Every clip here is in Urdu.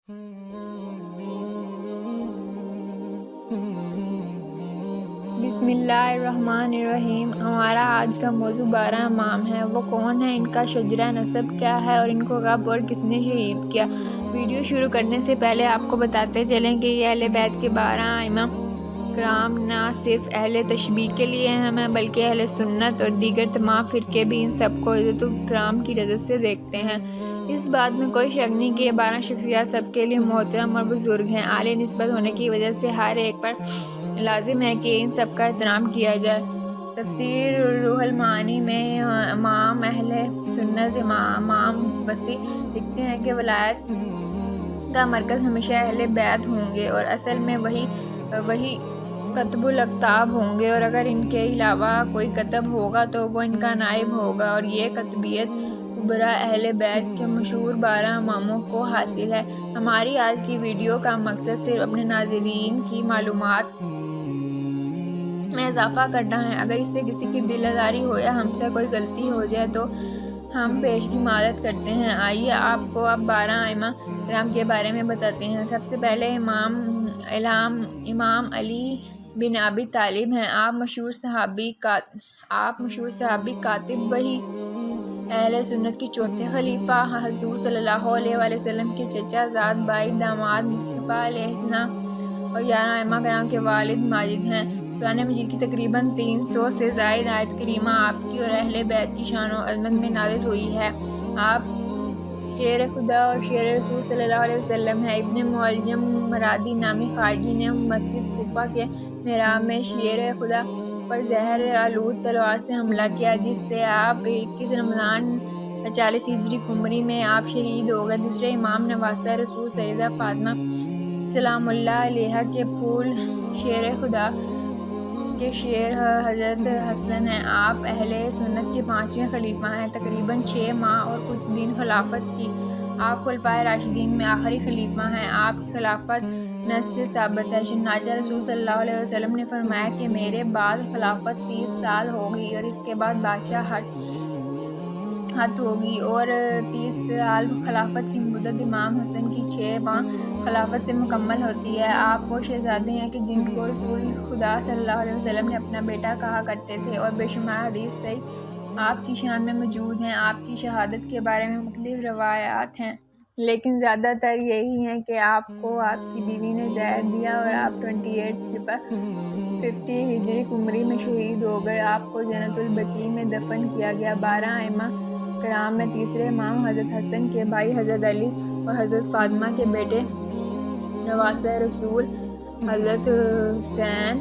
بسم اللہ الرحمن الرحیم۔ ہمارا آج کا موضوع 12 امام ہے۔ وہ کون ہیں، ان کا شجرہ نسب کیا ہے اور ان کو کب اور کس نے شہید کیا؟ ویڈیو شروع کرنے سے پہلے آپ کو بتاتے چلیں کہ یہ اہل بیت کے 12 ائمہ کرام نہ صرف اہل تشیع کے لیے اہم ہیں بلکہ اہل سنت اور دیگر تمام فرقے بھی ان سب کو عزت و اکرام کی نظر سے دیکھتے ہیں۔ اس بات میں کوئی شک نہیں کہ یہ 12 شخصیات سب کے لیے محترم اور بزرگ ہیں۔ اعلی نسبت ہونے کی وجہ سے ہر ایک پر لازم ہے کہ ان سب کا احترام کیا جائے۔ تفسیر روح المعانی میں امام اہل سنت امام وصی لکھتے ہیں کہ ولایت کا مرکز ہمیشہ اہل بیت ہوں گے اور اصل میں وہی قطب الاقطاب ہوں گے، اور اگر ان کے علاوہ کوئی قطب ہوگا تو وہ ان کا نائب ہوگا، اور یہ قطبیت کبریٰ اہل بیت کے مشہور 12 اماموں کو حاصل ہے۔ ہماری آج کی ویڈیو کا مقصد صرف اپنے ناظرین کی معلومات میں اضافہ کرنا ہے۔ اگر اس سے کسی کی دل آزاری ہو یا ہم سے کوئی غلطی ہو جائے تو ہم پیشگی معذرت کرتے ہیں۔ آئیے آپ کو اب 12 ائمہ کرام کے بارے میں بتاتے ہیں۔ سب سے پہلے امام علی بن ابی طالب ہیں۔ آپ مشہور صحابی، کاتب وحی، اہل سنت کے چوتھے خلیفہ، حضور صلی اللہ علیہ وآلہ وسلم کے چچا زاد بھائی، داماد مصطفیٰ علیہ السلام اور 11 ائمہ کرام کے والد ماجد ہیں۔ قرآن مجید کی تقریباً 300 سے زائد آیت کریمہ آپ کی اور اہل بیت کی شان و عظمت میں نازل ہوئی ہے۔ آپ شیر خدا اور شیر رسول صلی اللہ علیہ وسلم ہیں۔ ابن ملجم مرادی نامی خارجی نے مسجد کوفہ کے محراب میں شیر خدا پر زہر آلود تلوار سے حملہ کیا، جس سے آپ 21 رمضان 40 ہجری قمری میں آپ شہید ہو گئے۔ دوسرے امام نواسہ رسول سیدہ فاطمہ سلام اللہ علیہا کے پھول شیر خدا کے شیر حضرت حسن ہیں۔ آپ اہل سنت کے 5ویں خلیفہ ہیں۔ تقریباً 6 ماہ اور کچھ دن خلافت کی۔ آپ خلفائے راشدین میں آخری خلیفہ ہیں۔ آپ کی خلافت نص سے ثابت ہے۔ چنانچہ رسول صلی اللہ علیہ وسلم نے فرمایا کہ میرے بعد خلافت 30 سال ہوگی اور اس کے بعد بادشاہ ہت ہوگی، اور 30 سال خلافت کی مدت امام حسن کی 6 ماہ خلافت سے مکمل ہوتی ہے۔ آپ وہ شہزادے ہیں کہ جن کو رسول خدا صلی اللہ علیہ وسلم نے اپنا بیٹا کہا کرتے تھے، اور بے شمار حدیث صحیح آپ کی شان میں موجود ہیں۔ آپ کی شہادت کے بارے میں مختلف روایات ہیں، لیکن زیادہ تر یہی ہیں کہ آپ کو آپ کی بیوی نے زہر دیا اور آپ 28/50 ہجری قمری میں شہید ہو گئے۔ آپ کو جنت البقیع میں دفن کیا گیا۔ 12 ائمہ کرام میں تیسرے امام حضرت حسن کے بھائی حضرت علی اور حضرت فاطمہ کے بیٹے نواسہ رسول حضرت حسین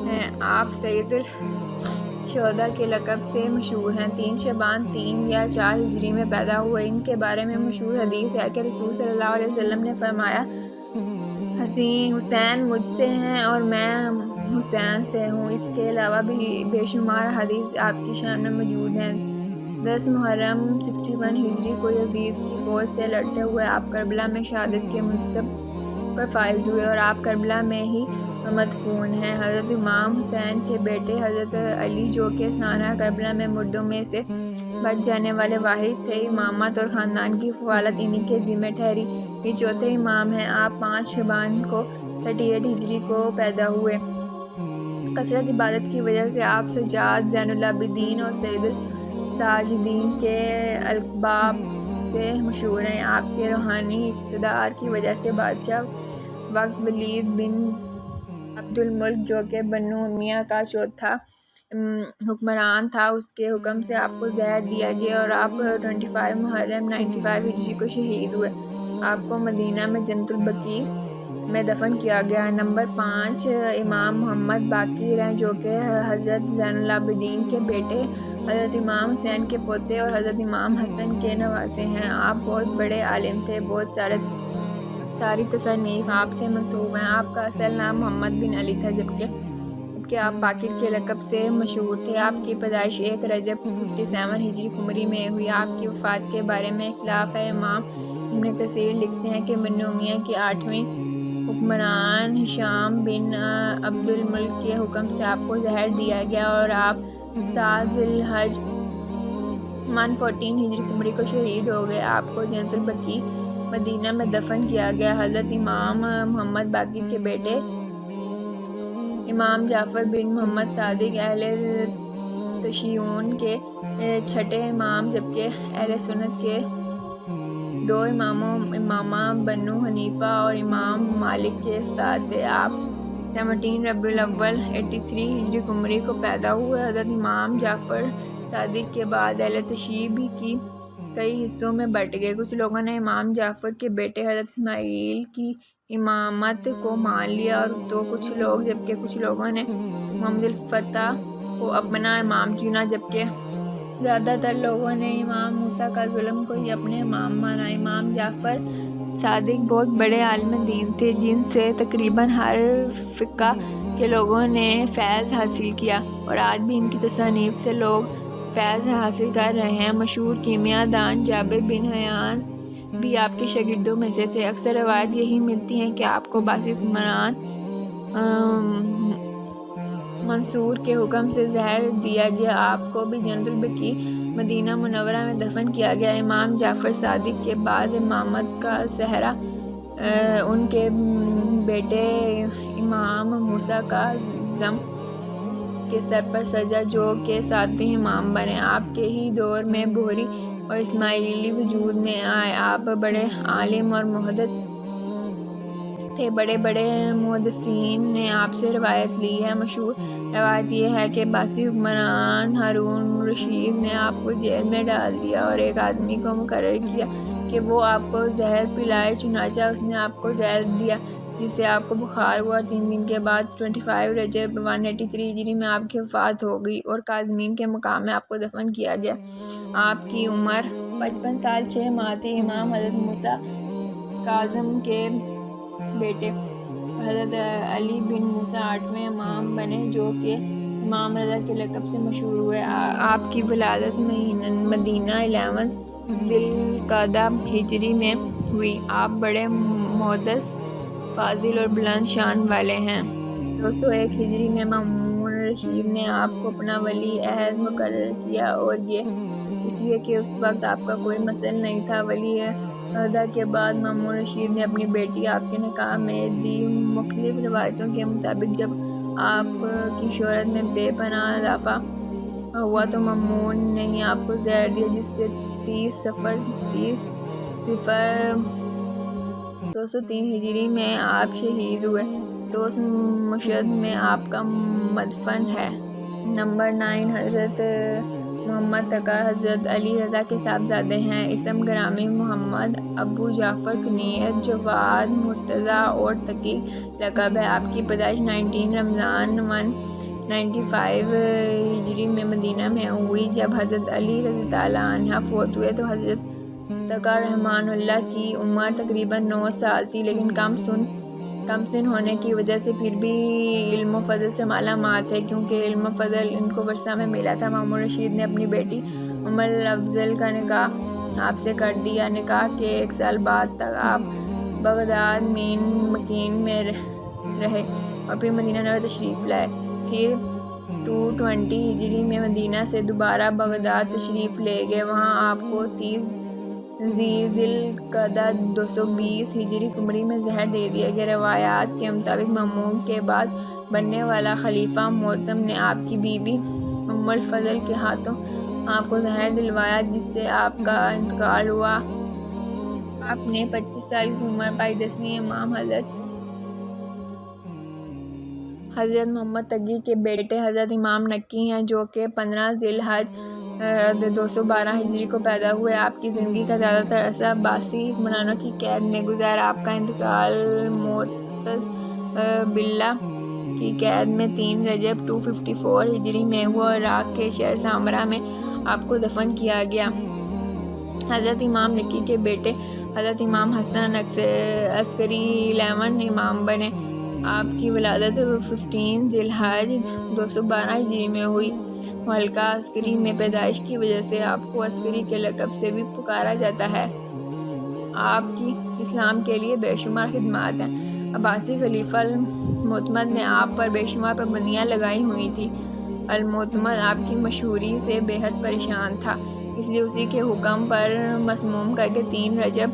ہیں۔ آپ سید الشہداء کے لقب سے مشہور ہیں۔ 3 شعبان 3 یا 4 ہجری میں پیدا ہوئے۔ ان کے بارے میں مشہور حدیث ہے کہ رسول صلی اللہ علیہ وسلم نے فرمایا، حسین مجھ سے ہیں اور میں حسین سے ہوں۔ اس کے علاوہ بھی بے شمار حدیث آپ کی شان میں موجود ہیں۔ 10 محرم 61 ہجری کو یزید کی فوج سے لڑتے ہوئے آپ کربلا میں شہادت کے منصب پر فائز ہوئے اور آپ کربلا میں ہی مدفون ہیں۔ حضرت امام حسین کے بیٹے حضرت علی، جو کہ سانحہ کربلا میں مردوں میں سے بچ جانے والے واحد تھے، امامت اور خاندان کی کفالت انہی کے ذمہ ٹھہری۔ یہ چوتھے امام ہیں۔ آپ 5 شعبان کو 38 ہجری کو پیدا ہوئے۔ کثرت عبادت کی وجہ سے آپ سجاد، زین العابدین اور سید الساجدین کے القاب سے مشہور ہیں۔ آپ کے روحانی اقتدار کی وجہ سے بادشاہ وقت ولید بن عبد الملک، جو کہ بنو امیہ کا چوتھا حکمران تھا، اس کے حکم سے آپ کو زہر دیا گیا اور آپ 25 محرم 95 ہجری کو شہید ہوئے۔ آپ کو مدینہ میں جنت البقیع میں دفن کیا گیا۔ نمبر 5 امام محمد باقر ہیں، جو کہ حضرت زین العابدین کے بیٹے، حضرت امام حسین کے پوتے اور حضرت امام حسن کے نواسے ہیں۔ آپ بہت بڑے عالم تھے۔ بہت ساری تصانیف آپ سے منسوب ہیں۔ آپ کا اصل نام محمد بن علی تھا، جبکہ آپ باقر کے لقب سے مشہور تھے۔ آپ کی پیدائش 1 رجب 57 ہجری قمری میں ہوئی۔ آپ کی وفات کے بارے میں اختلاف ہے۔ امام ابن کثیر لکھتے ہیں کہ بنو امیہ کے 8ویں حکمران ہشام بن عبد الملک کے حکم سے آپ کو زہر دیا گیا اور آپ 7 ذی الحجہ 114 ہجری قمری کو شہید ہو گئے۔ آپ کو جنت البقیع مدینہ میں دفن کیا گیا۔ حضرت امام محمد باقر کے بیٹے امام جعفر بن محمد صادق اہل تشیعون کے چھٹے امام، جبکہ اہل سنت کے دو امامہ بنو حنیفہ اور امام مالک کے استاد تھے۔ آپ 17 ربیع الاول 83 ہجری قمری کو پیدا ہوئے۔ حضرت امام جعفر صادق کے بعد اہل تشیع بھی کی کئی حصوں میں بٹ گئے۔ کچھ لوگوں نے امام جعفر کے بیٹے حضرت اسماعیل کی امامت کو مان لیا اور تو کچھ لوگ، جبکہ کچھ لوگوں نے محمد الفتح کو اپنا امام چنا، جبکہ زیادہ تر لوگوں نے امام موسیٰ کا ظلم کو ہی اپنے امام مانا۔ امام جعفر صادق بہت بڑے عالم دین تھے، جن سے تقریباً ہر فقہ کے لوگوں نے فیض حاصل کیا، اور آج بھی ان کی تصانیف سے لوگ فیض حاصل کر رہے ہیں۔ مشہور کیمیاء دان جابر بن حیان بھی آپ کے شاگردوں میں سے تھے۔ اکثر روایت یہی ملتی ہیں کہ آپ کو عباسی حکمران منصور کے حکم سے زہر دیا گیا۔ آپ کو بھی جنت البقیع مدینہ منورہ میں دفن کیا گیا۔ امام جعفر صادق کے بعد امامت کا صحرا ان کے بیٹے امام موسیٰ کاظم کے سر پر سجا، جو کہ 7ویں امام بنے۔ آپ کے ہی دور میں بحری اور اسماعیلی وجود میں آئے۔ آپ بڑے عالم اور محدث تھے۔ بڑے بڑے محدثین نے آپ سے روایت لی ہے۔ مشہور روایت یہ ہے کہ عباسی حکمران ہارون الرشید نے آپ کو جیل میں ڈال دیا اور ایک آدمی کو مقرر کیا کہ وہ آپ کو زہر پلائے، چنانچہ اس نے آپ کو زہر دیا، جس سے آپ کو بخار ہوا، اور 3 دن کے بعد 25 رجب 183 ہجری میں آپ کی وفات ہو گئی اور کاظمین کے مقام میں آپ کو دفن کیا گیا۔ آپ کی عمر 55 سال 6 ماہ تھی۔ امام حضرت موسیٰ کاظم کے بیٹے حضرت علی بن موسیٰ 8ویں امام بنے، جو کہ امام رضا کے لقب سے مشہور ہوئے۔ آپ کی ولادت مدینہ 11 ذی القعدہ ہجری میں ہوئی۔ آپ بڑے محدث، فاضل اور بلند شان والے ہیں۔ 201 ہجری میں مامون الرشید نے آپ کو اپنا ولی عہد مقرر کیا، اور یہ اس لیے کہ اس وقت آپ کا کوئی مثل نہیں تھا۔ ولی عہدہ کے بعد مامون الرشید نے اپنی بیٹی آپ کے نکاح میں دی۔ مختلف روایتوں کے مطابق جب آپ کی شہرت میں بے پناہ اضافہ ہوا تو مامون نے ہی آپ کو زہر دیا، جس سے 30 صفر 203 ہجری میں آپ شہید ہوئے۔ توس مشہد میں آپ کا مدفن ہے۔ نمبر 9 حضرت محمد تقی حضرت علی رضا کے صاحبزادے ہیں۔ اسم گرامی محمد، ابو جعفر، کنیت جواد، مرتضیٰ اور تقی لقب ہے۔ آپ کی پیدائش 19 رمضان 195 ہجری میں مدینہ میں ہوئی۔ جب حضرت علی رضی اللہ عنہ فوت ہوئے تو حضرت تقی رحمہ اللہ کی عمر تقریباً 9 سال تھی، لیکن کم سن ہونے کی وجہ سے پھر بھی علم و فضل سے مالا مال تھے، کیونکہ علم و فضل ان کو ورثہ میں ملا تھا۔ مامون رشید نے اپنی بیٹی ام الافضل کا نکاح آپ سے کر دیا۔ نکاح کے 1 سال بعد تک آپ بغداد مکین میں رہے اور پھر مدینہ نور تشریف لائے۔ پھر 220 ہجری میں مدینہ سے دوبارہ بغداد تشریف لے گئے۔ وہاں آپ کو 30 ذی القعدہ 220 ہجری قمری میں زہر دے دیا گیا۔ روایات کے مطابق مامون کے بعد بننے والا خلیفہ معتصم نے آپ کی بیوی ام الفضل کے ہاتھوں آپ کو زہر دلوایا، جس سے آپ کا انتقال ہوا۔ آپ نے 25 سال کی عمر پائی۔ 10ویں امام حضرت محمد تقی کے بیٹے حضرت امام نقی ہیں، جو کہ 15 ذی الحج 212 ہجری کو پیدا ہوئے۔ آپ کی زندگی کا زیادہ تر عرصہ عباسی حکمرانوں کی قید میں گزرا۔ آپ کا انتقال معتز باللہ کی قید میں 3 رجب 254 ہجری میں ہوا اور عراق کے شہر سامرا میں آپ کو دفن کیا گیا۔ حضرت امام نقی کے بیٹے حضرت امام حسن عسکری 11 امام بنے۔ آپ کی ولادت 15 ذی الحج 212 ہجری میں ہوئی۔ ملکہ عسکری میں پیدائش کی وجہ سے آپ کو عسکری کے لقب سے بھی پکارا جاتا ہے۔ آپ کی اسلام کے لیے بے شمار خدمات ہیں۔ عباسی خلیفہ المعتمد نے آپ پر بے شمار پابندیاں لگائی ہوئی تھیں۔ المعتمد آپ کی مشہوری سے بے حد پریشان تھا، اس لیے اسی کے حکم پر مسموم کر کے 3 رجب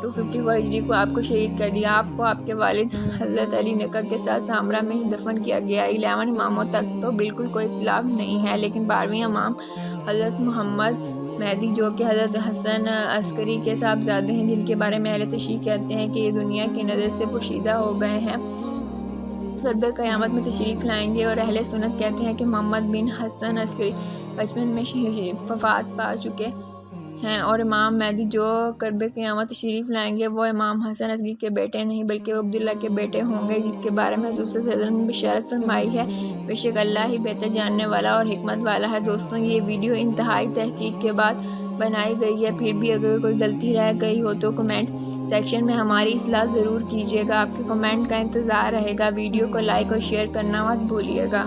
254 ہجری کو آپ کو شہید کر دیا۔ آپ کو آپ کے والد حضرت علی نکا کے ساتھ سامرا میں ہی دفن کیا گیا۔ 11 اماموں تک تو بالکل کوئی اختلاف نہیں ہے، لیکن 12ویں امام حضرت محمد مہدی جو کہ حضرت حسن عسکری کے صاحبزادے ہیں، جن کے بارے میں اہل تشیع کہتے ہیں کہ یہ دنیا کی نظر سے پوشیدہ ہو گئے ہیں، غرب قیامت میں تشریف لائیں گے، اور اہل سنت کہتے ہیں کہ محمد بن حسن عسکری 55 میں وفات پا چکے ہیں، اور امام مہدی جو قرب قیامت تشریف لائیں گے وہ امام حسن عسکری کے بیٹے نہیں بلکہ وہ عبداللہ کے بیٹے ہوں گے، جس کے بارے میں حضور صلی اللہ علیہ وسلم نے بشارت فرمائی ہے۔ بے شک اللہ ہی بہتر جاننے والا اور حکمت والا ہے۔ دوستوں، یہ ویڈیو انتہائی تحقیق کے بعد بنائی گئی ہے، پھر بھی اگر کوئی غلطی رہ گئی ہو تو کمنٹ سیکشن میں ہماری اصلاح ضرور کیجیے گا۔ آپ کے کمنٹ کا انتظار رہے گا۔ ویڈیو کو لائک اور شیئر کرنا مت بھولیے گا۔